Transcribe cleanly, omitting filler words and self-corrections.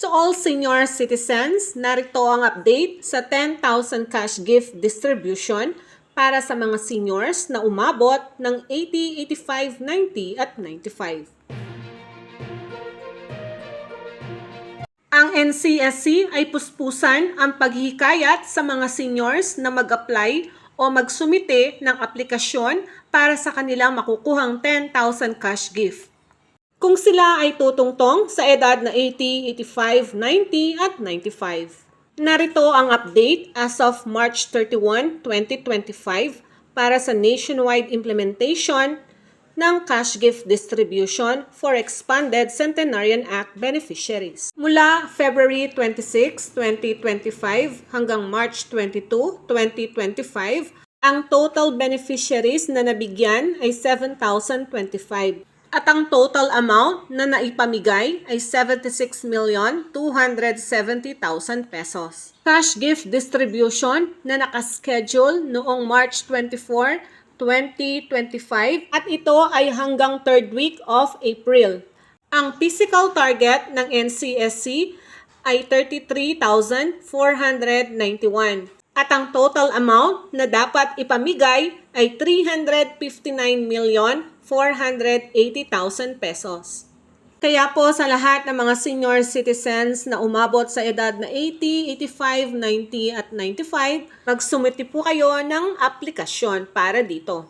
To all senior citizens, narito ang update sa 10,000 cash gift distribution para sa mga seniors na umabot ng 80, 85, 90 at 95. Ang NCSC ay puspusan ang paghihikayat sa mga seniors na mag-apply o magsumite ng aplikasyon para sa kanilang makukuhang 10,000 cash gift. Kung sila ay tutungtong sa edad na 80, 85, 90 at 95. Narito ang update as of March 31, 2025 para sa nationwide implementation ng cash gift distribution for expanded Centenarian Act beneficiaries. Mula February 26, 2025 hanggang March 22, 2025, ang total beneficiaries na nabigyan ay 7,025. At ang total amount na naipamigay ay 76,270,000 pesos. Cash gift distribution na nakaschedule noong March 24, 2025 at ito ay hanggang 3rd week of April. Ang physical target ng NCSC ay 33,491 at ang total amount na dapat ipamigay ay 359,480,000 pesos. Kaya po sa lahat ng mga senior citizens na umabot sa edad na 80, 85, 90 at 95, magsumiti po kayo ng aplikasyon para dito.